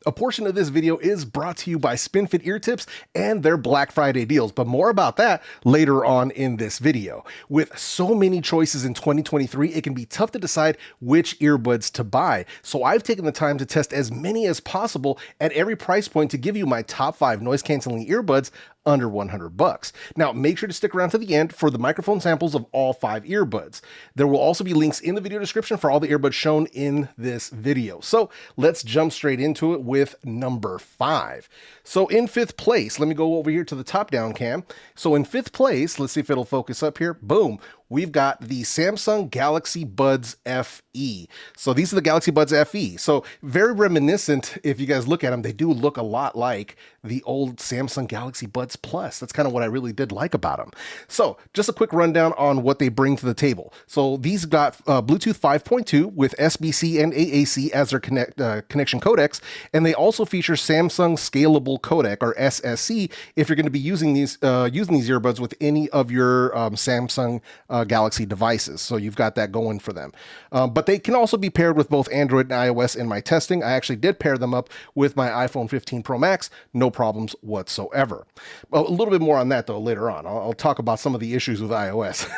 A portion of this video is brought to you by Spinfit ear tips and their Black Friday deals, but more about that later on in this video. With so many choices in 2023, it can be tough to decide which earbuds to buy. So I've taken the time to test as many as possible at every price point to give you my top 5 noise canceling earbuds under $100. Now, make sure to stick around to the end for the microphone samples of all 5 earbuds. There will also be links in the video description for all the earbuds shown in this video. So let's jump straight into it with number 5. So in 5th place, let me go over here to the top down cam. So in 5th place, let's see if it'll focus up here. Boom. We've got the Samsung Galaxy Buds FE. So these are the Galaxy Buds FE. So very reminiscent, if you guys look at them, they do look a lot like the old Samsung Galaxy Buds Plus. That's kind of what I really did like about them. So just a quick rundown on what they bring to the table. So these got Bluetooth 5.2 with SBC and AAC as their connection codecs. And they also feature Samsung Scalable Codec, or SSC, if you're going to be using these earbuds with any of your Samsung Galaxy devices. So you've got that going for them. But they can also be paired with both Android and iOS in my testing. I actually did pair them up with my iPhone 15 Pro Max. No problems whatsoever. Well, a little bit more on that though later on. I'll talk about some of the issues with iOS.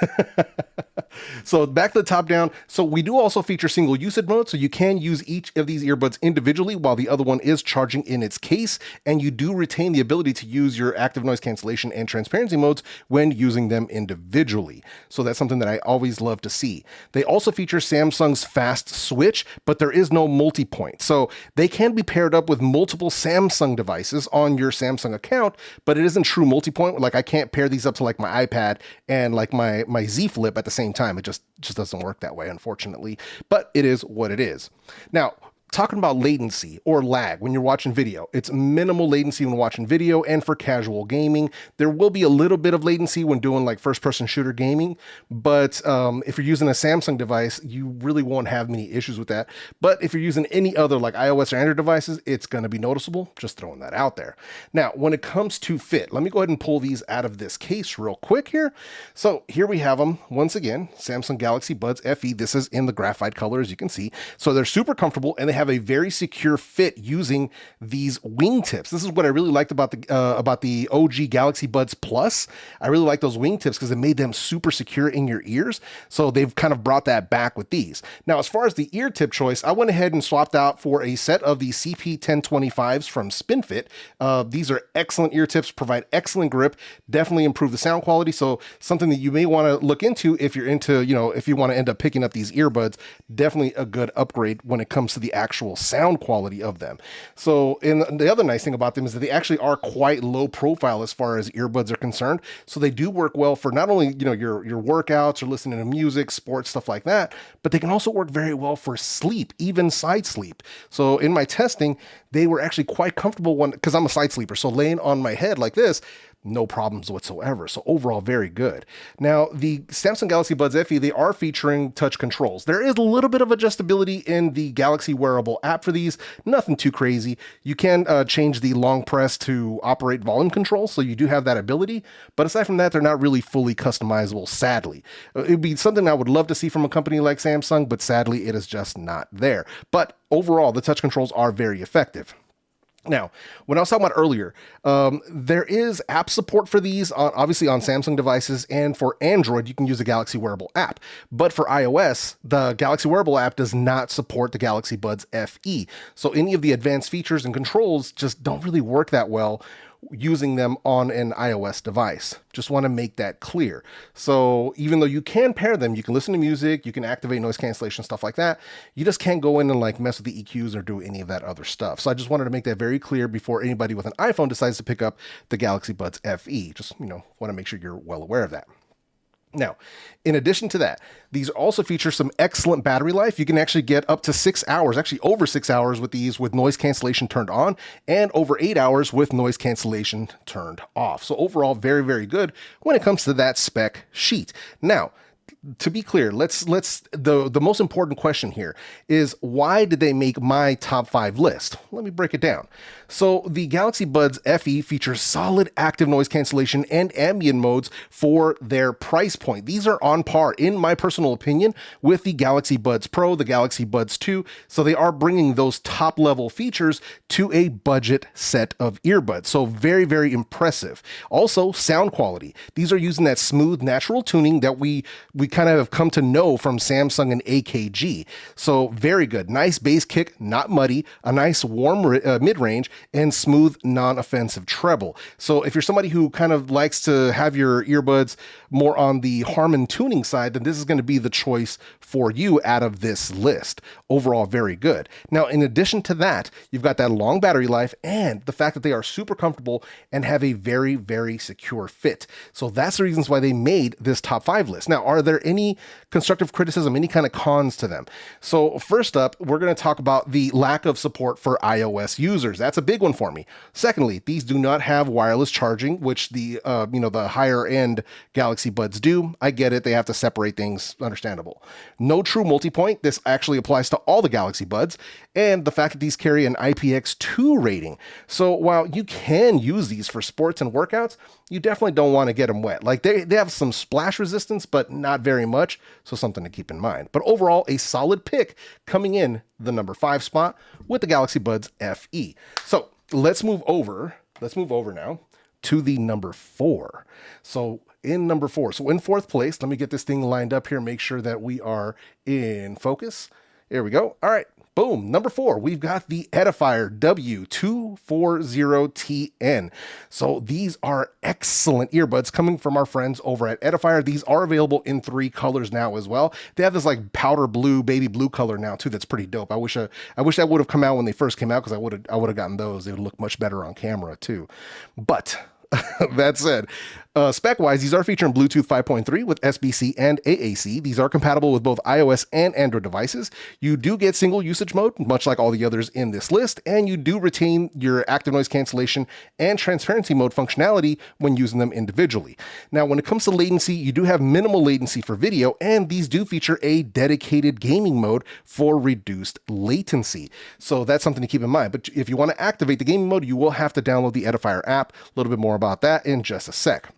So back to the top down. So we do also feature single usage mode. So you can use each of these earbuds individually while the other one is charging in its case. And you do retain the ability to use your active noise cancellation and transparency modes when using them individually. So that's something that I always love to see. They also feature Samsung's fast switch, but there is no multi-point. So they can be paired up with multiple Samsung devices on your Samsung account, but it isn't true multi-point. Like I can't pair these up to like my iPad and like my Z Flip at the same time. It just doesn't work that way, unfortunately, but it is what it is. Now, talking about latency or lag when you're watching video, it's minimal latency when watching video and for casual gaming. There will be a little bit of latency when doing like first-person shooter gaming, but if you're using a Samsung device, you really won't have many issues with that. But if you're using any other like iOS or Android devices, it's going to be noticeable. Just throwing that out there. Now, when it comes to fit, let me go ahead and pull these out of this case real quick here. So here we have them once again, Samsung Galaxy Buds FE. This is in the graphite color, as you can see. So they're super comfortable and they have a very secure fit using these wingtips. This is what I really liked about the OG Galaxy Buds Plus. I really like those wingtips because it made them super secure in your ears. So they've kind of brought that back with these. Now, as far as the ear tip choice, I went ahead and swapped out for a set of the CP1025s from Spinfit. These are excellent ear tips, provide excellent grip, definitely improve the sound quality. So something that you may want to look into if you're into, if you want to end up picking up these earbuds, definitely a good upgrade when it comes to the actual sound quality of them. So, and the other nice thing about them is that they actually are quite low profile as far as earbuds are concerned. So they do work well for not only, your workouts or listening to music, sports, stuff like that, but they can also work very well for sleep, even side sleep. So in my testing, they were actually quite comfortable because I'm a side sleeper. So laying on my head like this, no problems whatsoever. So overall, very good. Now, the Samsung Galaxy Buds FE, they are featuring touch controls. There is a little bit of adjustability in the Galaxy wearable app for these, nothing too crazy. You can change the long press to operate volume control, so you do have that ability. But aside from that, they're not really fully customizable, sadly. It'd be something I would love to see from a company like Samsung, but sadly, it is just not there. But overall, the touch controls are very effective. Now, when I was talking about earlier, there is app support for these, obviously on Samsung devices, and for Android, you can use the Galaxy Wearable app. But for iOS, the Galaxy Wearable app does not support the Galaxy Buds FE. So any of the advanced features and controls just don't really work that well using them on an iOS device. Just want to make that clear. So even though you can pair them, you can listen to music, you can activate noise cancellation, stuff like that. You just can't go in and like mess with the EQs or do any of that other stuff. So I just wanted to make that very clear before anybody with an iPhone decides to pick up the Galaxy Buds FE. Just, want to make sure you're well aware of that. Now, in addition to that, these also feature some excellent battery life. You can actually get up to 6 hours, actually over 6 hours with these with noise cancellation turned on, and over 8 hours with noise cancellation turned off. So overall, very, very good when it comes to that spec sheet. Now, to be clear, the most important question here is, why did they make my top 5 list? Let me break it down. So the Galaxy Buds FE features solid active noise cancellation and ambient modes for their price point. These are on par, in my personal opinion, with the Galaxy Buds Pro, the Galaxy Buds 2. So they are bringing those top level features to a budget set of earbuds. So very, very impressive. Also, sound quality. These are using that smooth, natural tuning that we kind of have come to know from Samsung and AKG. So very good. Nice bass kick, not muddy, a nice warm mid-range, and smooth, non-offensive treble. So if you're somebody who kind of likes to have your earbuds more on the Harman tuning side, then this is going to be the choice for you out of this list. Overall, very good. Now, in addition to that, you've got that long battery life and the fact that they are super comfortable and have a very, very secure fit. So that's the reasons why they made this top 5 list. Now, are there any constructive criticism, any kind of cons to them? So first up, we're going to talk about the lack of support for iOS users. That's a big one for me. Secondly, these do not have wireless charging, which the higher end Galaxy Buds do. I get it. They have to separate things. Understandable. No true multi-point. This actually applies to all the Galaxy Buds. And the fact that these carry an IPX2 rating. So while you can use these for sports and workouts, you definitely don't want to get them wet. Like they have some splash resistance, but not very much. So something to keep in mind. But overall, a solid pick coming in the number 5 spot with the Galaxy Buds FE. So let's move over now to the number 4. So in number 4, so in 4th place, let me get this thing lined up here, make sure that we are in focus. Here we go. All right. Boom. Number 4, we've got the Edifier W240TN. So these are excellent earbuds coming from our friends over at Edifier. These are available in 3 colors now as well. They have this like powder blue, baby blue color now too. That's pretty dope. I wish that would have come out when they first came out, because I would have gotten those. They would look much better on camera too. But that said, spec-wise, these are featuring Bluetooth 5.3 with SBC and AAC. These are compatible with both iOS and Android devices. You do get single usage mode, much like all the others in this list, and you do retain your active noise cancellation and transparency mode functionality when using them individually. Now, when it comes to latency, you do have minimal latency for video, and these do feature a dedicated gaming mode for reduced latency. So that's something to keep in mind. But if you want to activate the gaming mode, you will have to download the Edifier app. A little bit more about that in just a sec.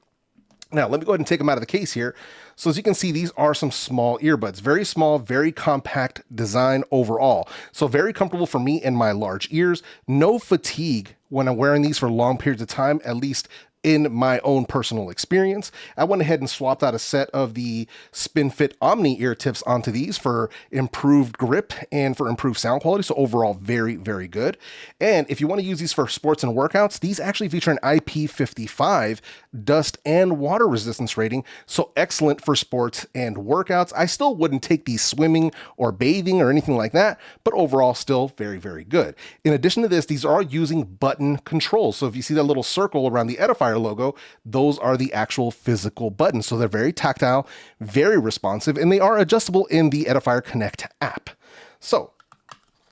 Now, let me go ahead and take them out of the case here. So as you can see, these are some small earbuds, very small, very compact design overall. So very comfortable for me and my large ears. No fatigue when I'm wearing these for long periods of time, at least in my own personal experience. I went ahead and swapped out a set of the Spinfit Omni ear tips onto these for improved grip and for improved sound quality. So overall, very, very good. And if you want to use these for sports and workouts, these actually feature an IP55 dust and water resistance rating. So excellent for sports and workouts. I still wouldn't take these swimming or bathing or anything like that, but overall still very, very good. In addition to this, these are using button controls. So if you see that little circle around the Edifier logo, those are the actual physical buttons. So they're very tactile, very responsive, and they are adjustable in the Edifier Connect app. So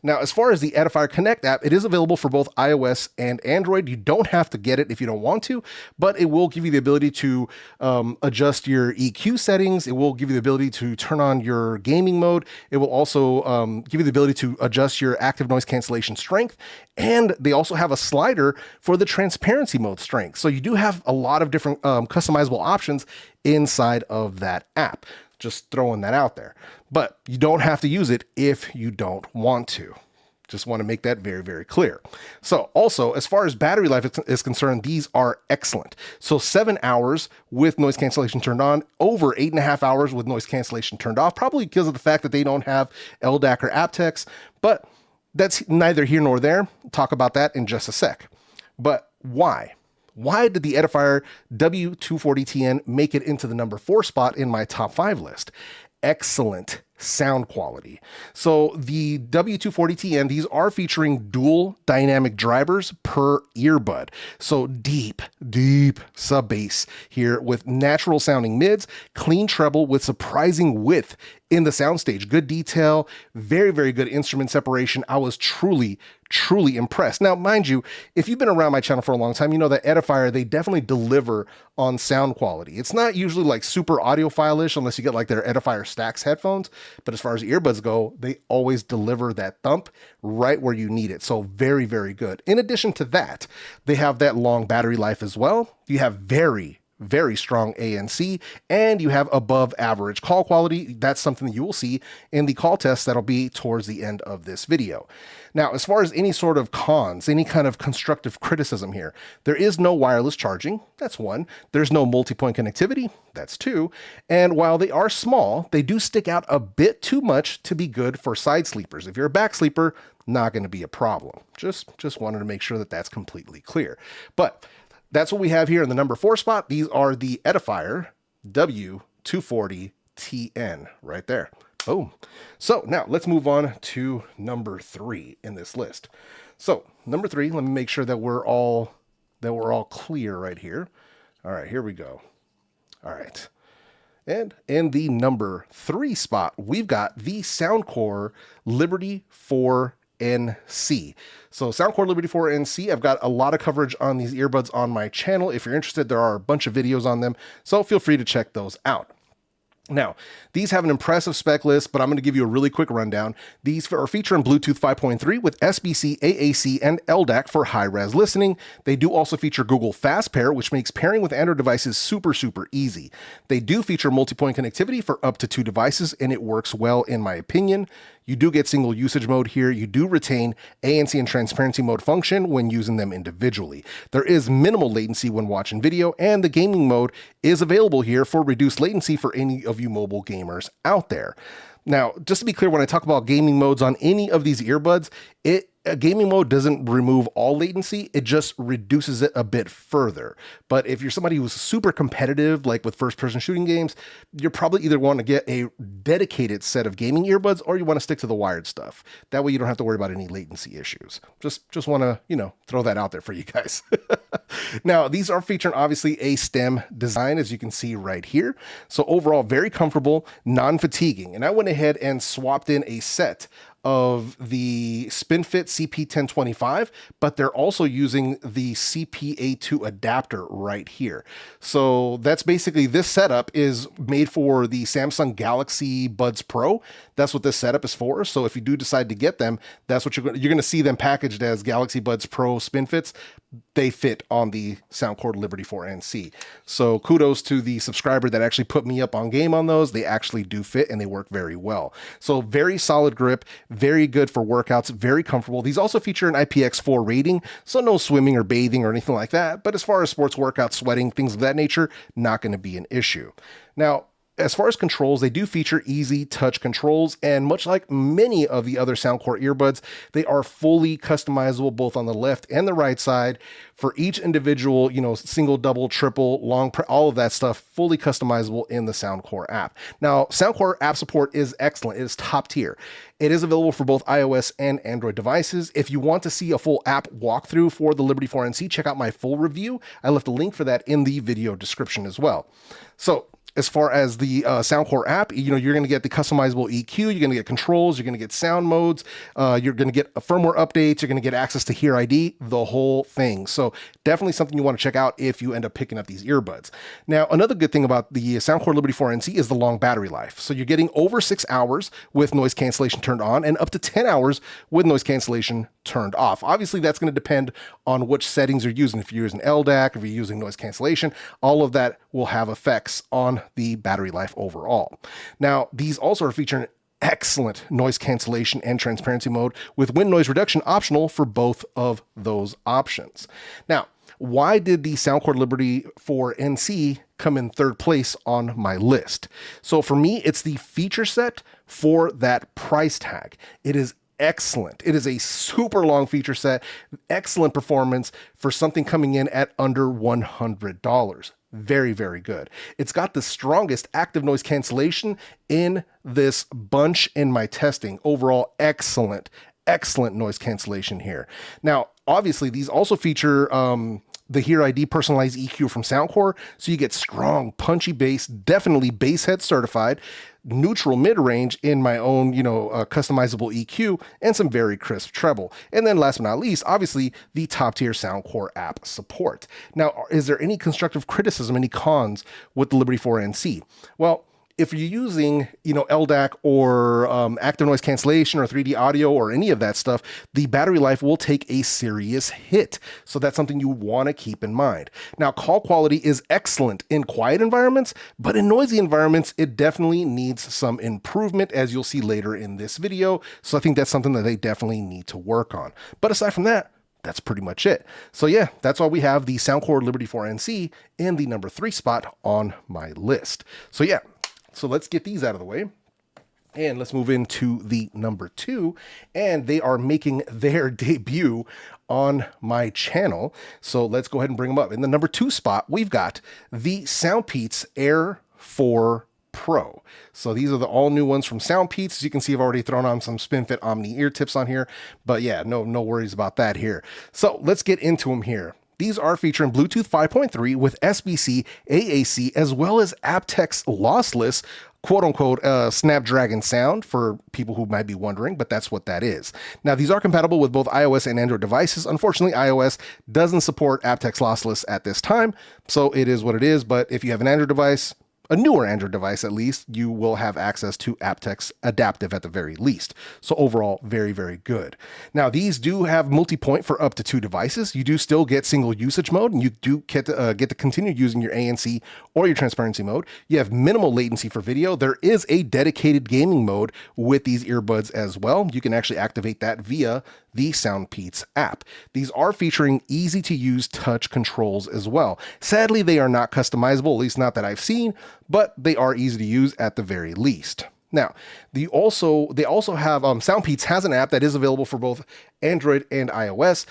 now, as far as the Edifier Connect app, it is available for both iOS and Android. You don't have to get it if you don't want to, but it will give you the ability to adjust your EQ settings. It will give you the ability to turn on your gaming mode. It will also give you the ability to adjust your active noise cancellation strength. And they also have a slider for the transparency mode strength. So you do have a lot of different customizable options inside of that app. Just throwing that out there. But you don't have to use it if you don't want to. Just want to make that very, very clear. So also, as far as battery life is concerned, these are excellent. So 7 hours with noise cancellation turned on, over 8.5 hours with noise cancellation turned off, probably because of the fact that they don't have LDAC or aptX, but that's neither here nor there. Talk about that in just a sec. But why? Why did the Edifier W240TN make it into the number 4 spot in my top 5 list? Excellent sound quality. So the W240TN, these are featuring dual dynamic drivers per earbud. So deep sub bass here with natural sounding mids, clean treble with surprising width in the soundstage. Good detail, very, very good instrument separation. I was truly truly impressed. Now, mind you, if you've been around my channel for a long time, you know that Edifier, they definitely deliver on sound quality. It's not usually like super audiophile-ish unless you get like their Edifier Stax headphones, but as far as earbuds go, they always deliver that thump right where you need it. So very, very good. In addition to that, they have that long battery life as well. You have very strong ANC, and you have above average call quality. That's something that you will see in the call test that'll be towards the end of this video. Now, as far as any sort of cons, any kind of constructive criticism here, there is no wireless charging. That's one. There's no multi-point connectivity. That's two. And while they are small, they do stick out a bit too much to be good for side sleepers. If you're a back sleeper, not going to be a problem. Just wanted to make sure that that's completely clear. But that's what we have here in the number 4 spot. These are the Edifier W240TN right there. Boom. So now let's move on to number 3 in this list. So number 3, let me make sure that we're all clear right here. All right, here we go. All right. And in the number 3 spot, we've got the Soundcore Liberty 4NC. So Soundcore Liberty 4NC, I've got a lot of coverage on these earbuds on my channel. If you're interested, there are a bunch of videos on them, so feel free to check those out. Now, these have an impressive spec list, but I'm going to give you a really quick rundown. These are featuring Bluetooth 5.3 with SBC, AAC, and LDAC for high-res listening. They do also feature Google Fast Pair, which makes pairing with Android devices super easy. They do feature multi-point connectivity for up to 2 devices, and it works well in my opinion. You do get single usage mode here. You do retain ANC and transparency mode function when using them individually. There is minimal latency when watching video, and the gaming mode is available here for reduced latency for any of you mobile gamers out there. Now, just to be clear, when I talk about gaming modes on any of these earbuds, a gaming mode doesn't remove all latency, it just reduces it a bit further. But if you're somebody who's super competitive, like with first-person shooting games, you're probably either want to get a dedicated set of gaming earbuds or you want to stick to the wired stuff. That way you don't have to worry about any latency issues. Just want to, throw that out there for you guys. Now, these are featuring obviously a stem design, as you can see right here. So overall, very comfortable, non-fatiguing. And I went ahead and swapped in a set of the Spinfit CP1025, but they're also using the CPA2 adapter right here. So that's basically, this setup is made for the Samsung Galaxy Buds Pro. That's what this setup is for. So if you do decide to get them, that's what you're going to see them packaged as Galaxy Buds Pro Spinfits. They fit on the Soundcore Liberty 4NC. So kudos to the subscriber that actually put me up on game on those. They actually do fit and they work very well. So very solid grip, very good for workouts, very comfortable. These also feature an IPX4 rating, so no swimming or bathing or anything like that. But as far as sports workouts, sweating, things of that nature, not going to be an issue. Now, as far as controls, they do feature easy touch controls, and much like many of the other Soundcore earbuds, they are fully customizable both on the left and the right side for each individual, single, double, triple, long, all of that stuff, fully customizable in the Soundcore app. Now, Soundcore app support is excellent. It is top tier. It is available for both iOS and Android devices. If you want to see a full app walkthrough for the Liberty 4NC, check out my full review. I left a link for that in the video description as well. So, as far as the Soundcore app, you're going to get the customizable EQ, you're going to get controls, you're going to get sound modes, you're going to get firmware updates, you're going to get access to Hear ID, the whole thing. So definitely something you want to check out if you end up picking up these earbuds. Now, another good thing about the Soundcore Liberty 4NC is the long battery life. So you're getting over 6 hours with noise cancellation turned on and up to 10 hours with noise cancellation turned off. Obviously, that's going to depend on which settings you're using. If you're using LDAC, if you're using noise cancellation, all of that will have effects on the battery life overall. Now, these also are featuring excellent noise cancellation and transparency mode with wind noise reduction optional for both of those options. Now, why did the Soundcore Liberty 4NC come in 3rd place on my list? So for me, it's the feature set for that price tag. It is excellent. It is a super long feature set, excellent performance for something coming in at under $100. Very, very good. It's got the strongest active noise cancellation in this bunch in my testing. Overall, excellent noise cancellation here. Now, obviously, these also feature the Hear ID personalized EQ from Soundcore, so you get strong, punchy bass, definitely bass head certified, neutral mid-range in my own, customizable EQ, and some very crisp treble. And then last but not least, obviously, the top-tier Soundcore app support. Now, is there any constructive criticism, any cons with the Liberty 4NC? Well, if you're using, LDAC or active noise cancellation or 3D audio or any of that stuff, the battery life will take a serious hit. So that's something you want to keep in mind. Now, call quality is excellent in quiet environments, but in noisy environments, it definitely needs some improvement, as you'll see later in this video. So I think that's something that they definitely need to work on. But aside from that, that's pretty much it. So yeah, that's why we have the Soundcore Liberty 4NC in the number 3 spot on my list. So yeah. So let's get these out of the way and let's move into the number 2, and they are making their debut on my channel. So let's go ahead and bring them up. In the number 2 spot, we've got the Soundpeats Air4 Pro. So these are the all new ones from Soundpeats. As you can see, I've already thrown on some Spinfit Omni ear tips on here, but yeah, no worries about that here. So let's get into them here. These are featuring Bluetooth 5.3 with SBC, AAC, as well as aptX lossless, quote-unquote, Snapdragon sound for people who might be wondering, but that's what that is. Now, these are compatible with both iOS and Android devices. Unfortunately, iOS doesn't support aptX lossless at this time, so it is what it is. But if you have an Android device, a newer Android device at least, you will have access to aptX adaptive at the very least. So overall, very, very good. Now, these do have multi-point for up to 2 devices. You do still get single usage mode, and you do get to continue using your ANC or your transparency mode. You have minimal latency for video. There is a dedicated gaming mode with these earbuds as well. You can actually activate that via the Soundpeats app. These are featuring easy to use touch controls as well. Sadly, they are not customizable, at least not that I've seen, but they are easy to use at the very least. Now, they also have Soundpeats has an app that is available for both Android and iOS.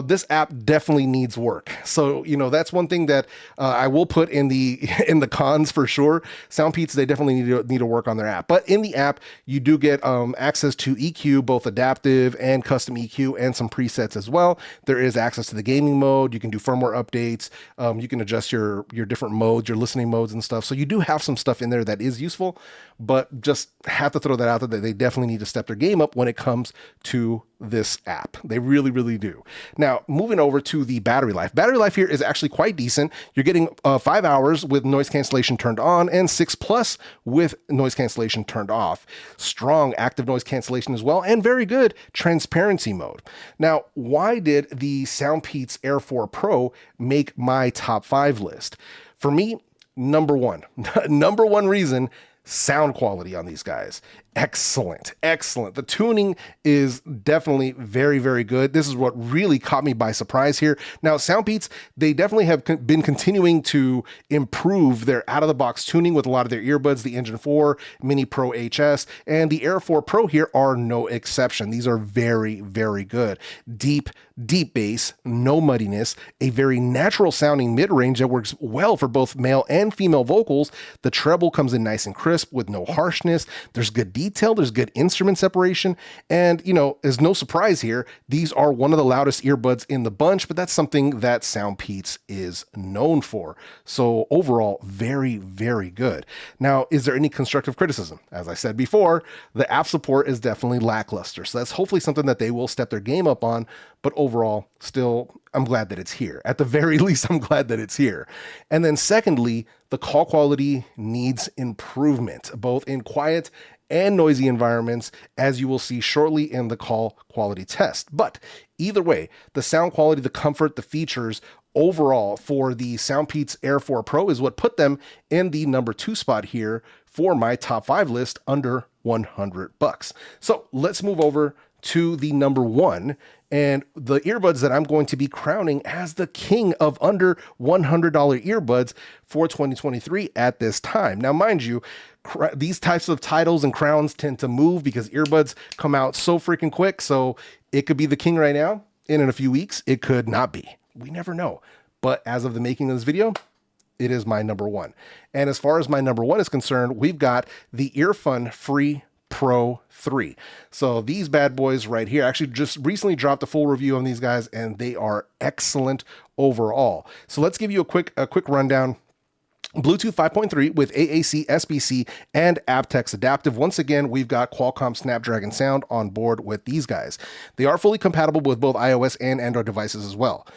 This app definitely needs work. So, that's one thing that I will put in the cons for sure. Soundpeats, they definitely need to work on their app. But in the app, you do get access to EQ, both adaptive and custom EQ, and some presets as well. There is access to the gaming mode. You can do firmware updates. You can adjust your different modes, your listening modes and stuff. So you do have some stuff in there that is useful, but just have to throw that out there that they definitely need to step their game up when it comes to this app. They really, really do. Now, moving over to the battery life. Battery life here is actually quite decent. You're getting 5 hours with noise cancellation turned on and 6+ with noise cancellation turned off. Strong active noise cancellation as well, and very good transparency mode. Now, why did the Soundpeats Air4 Pro make my top 5 list? For me, number 1 reason, sound quality on these guys. Excellent. The tuning is definitely very, very good. This is what really caught me by surprise here. Now, Soundpeats, they definitely have been continuing to improve their out-of-the-box tuning with a lot of their earbuds. The Engine 4, Mini Pro HS, and the Air 4 Pro here are no exception. These are very, very good. Deep bass, no muddiness, a very natural sounding mid-range that works well for both male and female vocals. The treble comes in nice and crisp with no harshness. There's good detail, there's good instrument separation, and there's no surprise here, these are one of the loudest earbuds in the bunch, but that's something that Soundpeats is known for. So overall, very, very good. Now, is there any constructive criticism? As I said before, the app support is definitely lackluster, so that's hopefully something that they will step their game up on, but overall, still, I'm glad that it's here. At the very least, I'm glad that it's here. And then secondly, the call quality needs improvement, both in quiet and noisy environments, as you will see shortly in the call quality test. But either way, the sound quality, the comfort, the features overall for the Soundpeats Air4 Pro is what put them in the number 2 spot here for my top 5 list under $100. So let's move over to the number 1 and the earbuds that I'm going to be crowning as the king of under $100 earbuds for 2023 at this time. Now, mind you, these types of titles and crowns tend to move because earbuds come out so freaking quick. So it could be the king right now, and in a few weeks, it could not be. We never know. But as of the making of this video, it is my number 1. And as far as my number 1 is concerned, we've got the Earfun Free Pro 3. So these bad boys right here, actually just recently dropped a full review on these guys, and they are excellent overall. So let's give you a quick rundown. Bluetooth 5.3 with AAC, SBC, and aptX adaptive. Once again, we've got Qualcomm Snapdragon sound on board with these guys. They are fully compatible with both iOS and Android devices as well.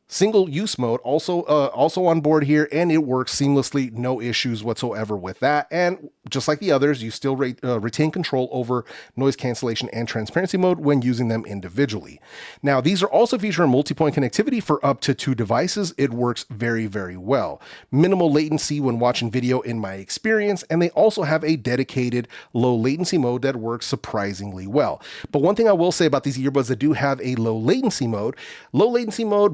Single use mode also on board here, and it works seamlessly, no issues whatsoever with that. And just like the others, you still retain control over noise cancellation and transparency mode when using them individually. Now, these are also featuring multi-point connectivity for up to 2 devices. It works very, very well. Minimal latency when watching video in my experience, and they also have a dedicated low latency mode that works surprisingly well. But one thing I will say about these earbuds that do have a low latency mode,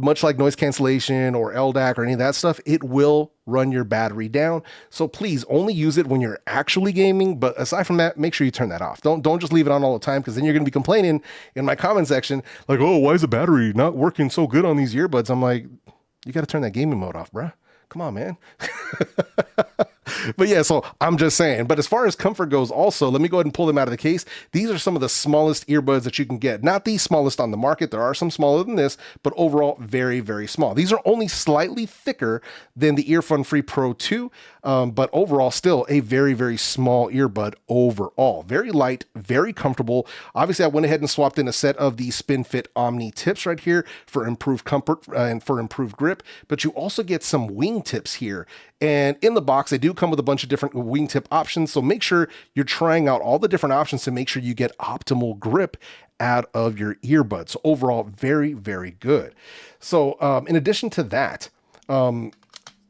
much like noise cancellation or LDAC or any of that stuff, it will run your battery down. So please only use it when you're actually gaming. But aside from that, make sure you turn that off. Don't just leave it on all the time, because then you're going to be complaining in my comment section like, oh, why is the battery not working so good on these earbuds? I'm like, you got to turn that gaming mode off, bruh. Come on, man. But yeah, so I'm just saying. But as far as comfort goes also, let me go ahead and pull them out of the case. These are some of the smallest earbuds that you can get. Not the smallest on the market. There are some smaller than this, but overall very, very small. These are only slightly thicker than the Earfun Free Pro 2, but overall still a very, very small earbud overall. Very light, very comfortable. Obviously, I went ahead and swapped in a set of the Spinfit Omni tips right here for improved comfort and for improved grip, but you also get some wing tips here. And in the box, they do come with a bunch of different wingtip options. So make sure you're trying out all the different options to make sure you get optimal grip out of your earbuds. So overall, very, very good. So in addition to that,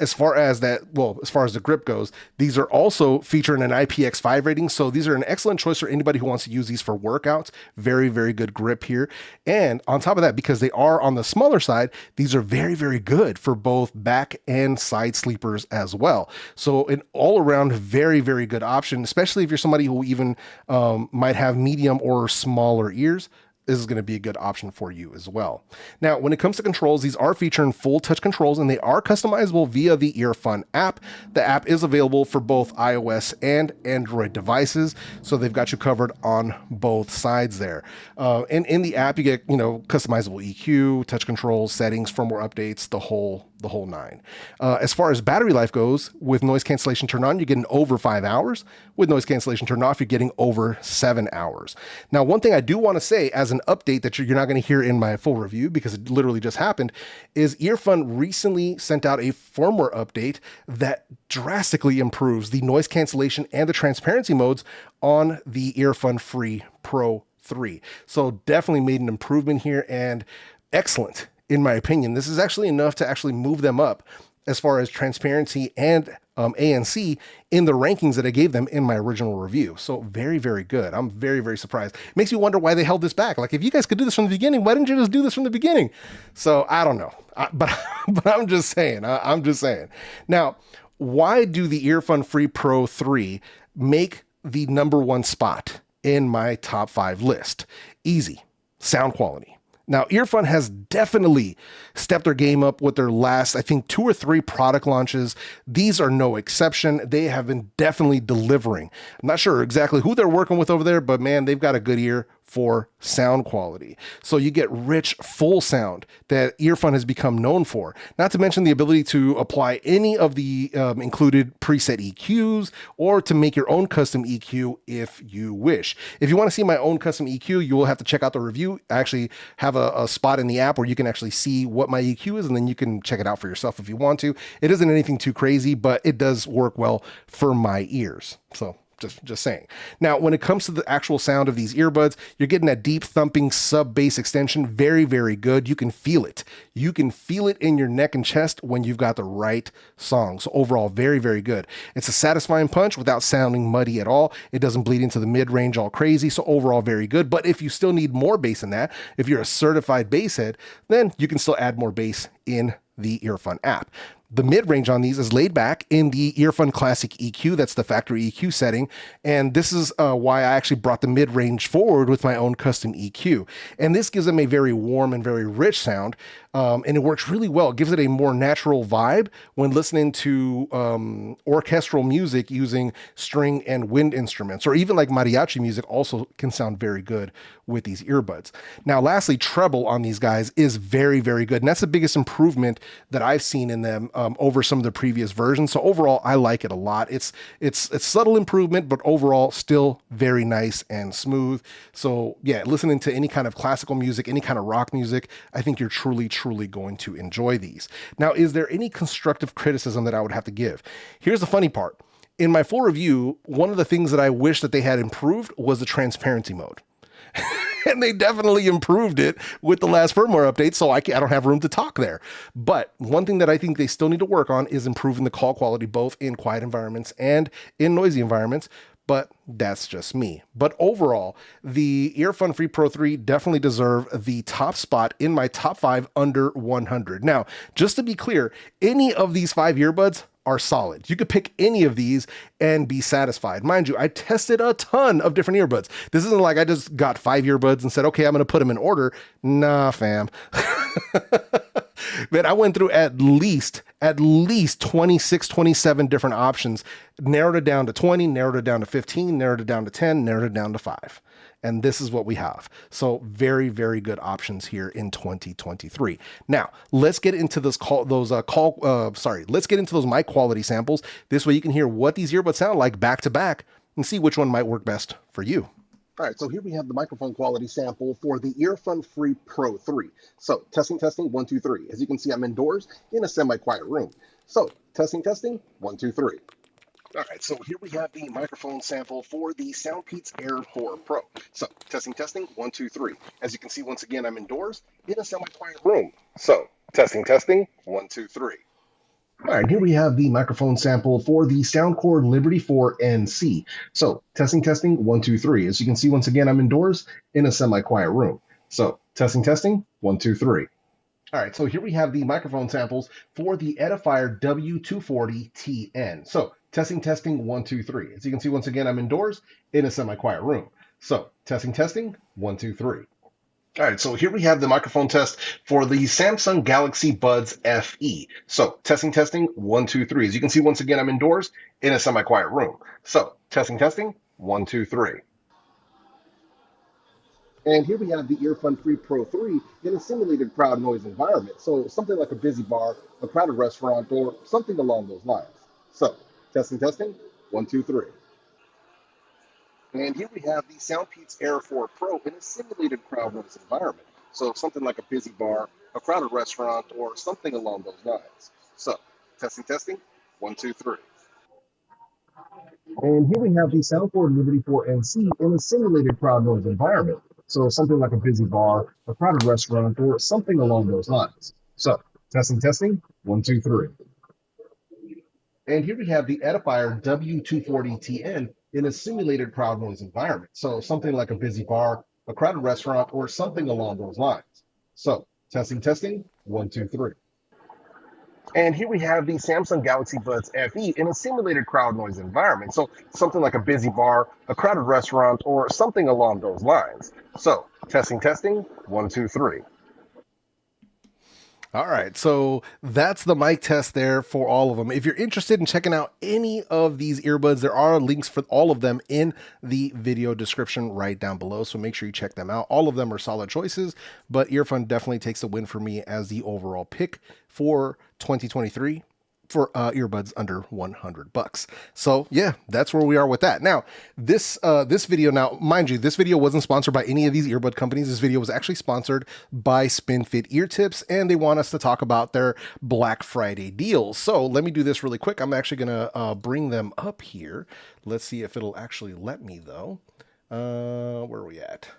as far as the grip goes, these are also featuring an IPX5 rating. So these are an excellent choice for anybody who wants to use these for workouts. Very, very good grip here. And on top of that, because they are on the smaller side, these are very, very good for both back and side sleepers as well. So an all around very, very good option, especially if you're somebody who even might have medium or smaller ears. This is going to be a good option for you as well. Now, when it comes to controls, these are featuring full touch controls, and they are customizable via the Earfun app. The app is available for both iOS and Android devices, so they've got you covered on both sides there. And in the app, you get, customizable EQ, touch controls, settings, firmware updates, the whole nine. As far as battery life goes, with noise cancellation turned on, you're getting over 5 hours. With noise cancellation turned off, you're getting over 7 hours. Now, one thing I do want to say as an update that you're not going to hear in my full review, because it literally just happened, is Earfun recently sent out a firmware update that drastically improves the noise cancellation and the transparency modes on the Earfun Free Pro 3. So definitely made an improvement here, and excellent. In my opinion, this is actually enough to actually move them up as far as transparency and ANC in the rankings that I gave them in my original review. So very, very good. I'm very, very surprised. Makes me wonder why they held this back. Like, if you guys could do this from the beginning, why didn't you just do this from the beginning? So I don't know, but I'm just saying. I'm just saying. Now, why do the Earfun Free Pro 3 make the #1 spot in my top 5 list? Easy. Sound quality. Now, Earfun has definitely stepped their game up with their last, I think, 2 or 3 product launches. These are no exception. They have been definitely delivering. I'm not sure exactly who they're working with over there, but man, they've got a good ear for sound quality. So you get rich, full sound that Earfun has become known for. Not to mention the ability to apply any of the included preset EQs, or to make your own custom EQ if you wish. If you want to see my own custom EQ, you will have to check out the review. I actually have a spot in the app where you can actually see what my EQ is, and then you can check it out for yourself if you want to. It isn't anything too crazy, but it does work well for my ears. So just saying. Now, when it comes to the actual sound of these earbuds, you're getting that deep thumping sub bass extension. Very, very good. You can feel it. You can feel it in your neck and chest when you've got the right song. So overall, very, very good. It's a satisfying punch without sounding muddy at all. It doesn't bleed into the mid-range all crazy. So overall, very good. But if you still need more bass than that, if you're a certified bass head, then you can still add more bass in the Earfun app. The mid-range on these is laid back in the Earfun Classic EQ. That's the factory EQ setting. And this is why I actually brought the mid-range forward with my own custom EQ. And this gives them a very warm and very rich sound. And it works really well. It gives it a more natural vibe when listening to orchestral music using string and wind instruments, or even like mariachi music also can sound very good with these earbuds. Now, lastly, treble on these guys is very, very good. And that's the biggest improvement that I've seen in them over some of the previous versions. So overall, I like it a lot. It's subtle improvement, but overall still very nice and smooth. So yeah, listening to any kind of classical music, any kind of rock music, I think you're truly going to enjoy these. Now, is there any constructive criticism that I would have to give? Here's the funny part. In my full review, one of the things that I wish that they had improved was the transparency mode. And they definitely improved it with the last firmware update, so I don't have room to talk there. But one thing that I think they still need to work on is improving the call quality, both in quiet environments and in noisy environments. But that's just me. But overall, the Earfun Free Pro 3 definitely deserve the top spot in my top 5 under 100. Now, just to be clear, any of these 5 earbuds are solid. You could pick any of these and be satisfied. Mind you, I tested a ton of different earbuds. This isn't like I just got 5 earbuds and said, okay, I'm going to put them in order. Nah, fam. Man, I went through at least 26, 27 different options, narrowed it down to 20, narrowed it down to 15, narrowed it down to 10, narrowed it down to 5. And this is what we have. So very, very good options here in 2023. Now, let's get into let's get into those mic quality samples. This way you can hear what these earbuds sound like back to back and see which one might work best for you. All right, so here we have the microphone quality sample for the Earfun Free Pro 3. So testing, 1, 2, 3. As you can see, I'm indoors in a semi-quiet room. So testing, 1, 2, 3. All right, so here we have the microphone sample for the Soundpeats Air4 Pro. So testing, 1, 2, 3. As you can see, once again, I'm indoors in a semi-quiet room. So testing, 1, 2, 3. All right, here we have the microphone sample for the Soundcore Liberty 4NC. So testing, 1, 2, 3. As you can see, once again, I'm indoors in a semi-quiet room. So testing, 1, 2, 3. All right, so here we have the microphone samples for the Edifier W240TN. So testing, 1, 2, 3. As you can see, once again, I'm indoors in a semi-quiet room. So testing, 1, 2, 3. All right, so here we have the microphone test for the Samsung Galaxy Buds FE. So testing, 1, 2, 3. As you can see, once again, I'm indoors in a semi-quiet room. So testing, 1, 2, 3. And here we have the Earfun Free Pro 3 in a simulated crowd noise environment. So something like a busy bar, a crowded restaurant, or something along those lines. So testing, 1, 2, 3. And here we have the Soundpeats Air4 Pro in a simulated crowd noise environment. So something like a busy bar, a crowded restaurant, or something along those lines. So testing, 1, 2, 3. And here we have the Soundcore Liberty 4NC in a simulated crowd noise environment. So something like a busy bar, a crowded restaurant, or something along those lines. So testing, 1, 2, 3. And here we have the Edifier W240TN in a simulated crowd noise environment. So something like a busy bar, a crowded restaurant, or something along those lines. So testing, 1, 2, 3. And here we have the Samsung Galaxy Buds FE in a simulated crowd noise environment. So something like a busy bar, a crowded restaurant, or something along those lines. So testing, 1, 2, 3. All right, so that's the mic test there for all of them. If you're interested in checking out any of these earbuds, there are links for all of them in the video description right down below, so make sure you check them out. All of them are solid choices, but Earfun definitely takes the win for me as the overall pick for 2023 for earbuds under $100. So yeah, that's where we are with that. Now, this video, now mind you, this video wasn't sponsored by any of these earbud companies. This video was actually sponsored by Spinfit Ear Tips, and they want us to talk about their Black Friday deals. So let me do this really quick. I'm actually gonna bring them up here. Let's see if it'll actually let me though. Where are we at?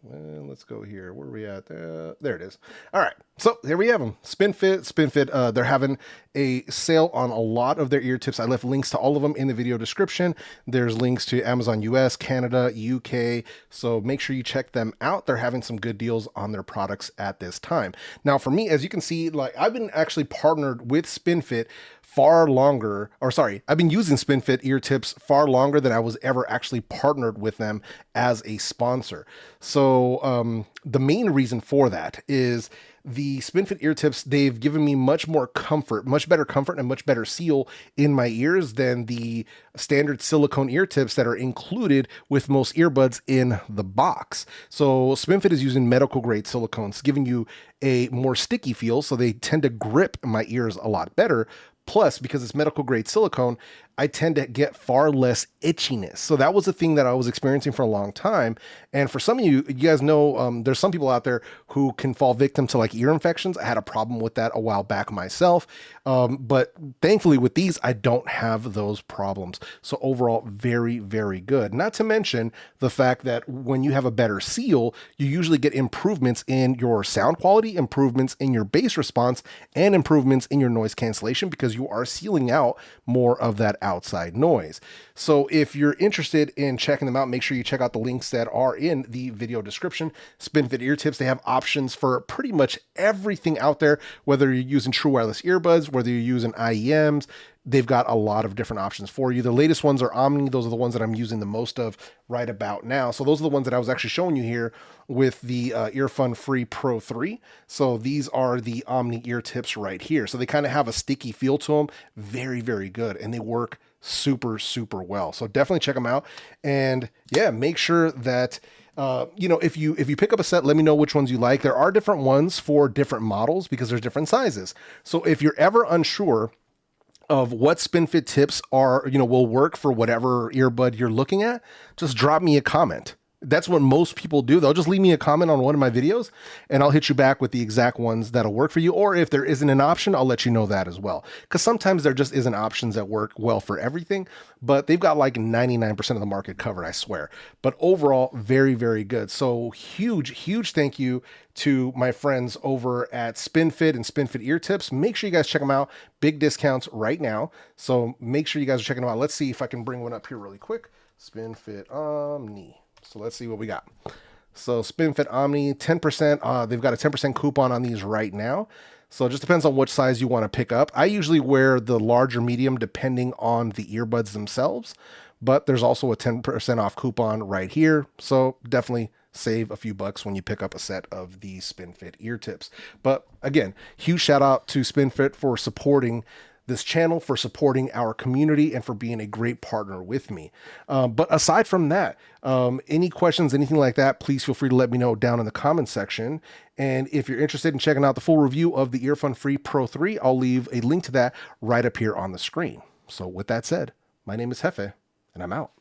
Let's go here. Where are we at? There it is. All right. So here we have them. Spinfit, they're having a sale on a lot of their ear tips. I left links to all of them in the video description. There's links to Amazon US, Canada, UK. So make sure you check them out. They're having some good deals on their products at this time. Now for me, as you can see, like I've been actually partnered with Spinfit far longer, or sorry, I've been using Spinfit ear tips far longer than I was ever actually partnered with them as a sponsor. So the main reason for that is the Spinfit ear tips, they've given me much more comfort, much better comfort and much better seal in my ears than the standard silicone ear tips that are included with most earbuds in the box. So Spinfit is using medical grade silicones, giving you a more sticky feel, so they tend to grip my ears a lot better. Plus, because it's medical grade silicone, I tend to get far less itchiness. So that was a thing that I was experiencing for a long time. And for some of you, you guys know, there's some people out there who can fall victim to like ear infections. I had a problem with that a while back myself. But thankfully with these, I don't have those problems. So overall, very, very good. Not to mention the fact that when you have a better seal, you usually get improvements in your sound quality, improvements in your bass response, and improvements in your noise cancellation because you are sealing out more of that outside noise. So if you're interested in checking them out, make sure you check out the links that are in the video description. Spinfit ear tips, they have options for pretty much everything out there, whether you're using true wireless earbuds, whether you're using IEMs, they've got a lot of different options for you. The latest ones are Omni. Those are the ones that I'm using the most of right about now. So those are the ones that I was actually showing you here with the Earfun Free Pro 3. So these are the Omni ear tips right here. So they kind of have a sticky feel to them. Very, very good. And they work super, super well. So definitely check them out. And yeah, make sure that you know, if you pick up a set, let me know which ones you like. There are different ones for different models because there's different sizes. So if you're ever unsure of what Spinfit tips are, you know, will work for whatever earbud you're looking at, just drop me a comment. That's what most people do. They'll just leave me a comment on one of my videos and I'll hit you back with the exact ones that'll work for you. Or if there isn't an option, I'll let you know that as well. Because sometimes there just isn't options that work well for everything, but they've got like 99% of the market covered, I swear. But overall, very, very good. So huge thank you to my friends over at Spinfit and Spinfit ear tips. Make sure you guys check them out. Big discounts right now. So make sure you guys are checking them out. Let's see if I can bring one up here really quick. Spinfit Omni. So let's see what we got. So Spinfit Omni, 10%. They've got a 10% coupon on these right now. So it just depends on which size you want to pick up. I usually wear the large or medium depending on the earbuds themselves, but there's also a 10% off coupon right here. So definitely save a few bucks when you pick up a set of the Spinfit ear tips. But again, huge shout out to Spinfit for supporting this channel, for supporting our community, and for being a great partner with me. But aside from that, any questions, anything like that, please feel free to let me know down in the comment section. And if you're interested in checking out the full review of the Earfun Free Pro 3, I'll leave a link to that right up here on the screen. So with that said, my name is JEFE, and I'm out.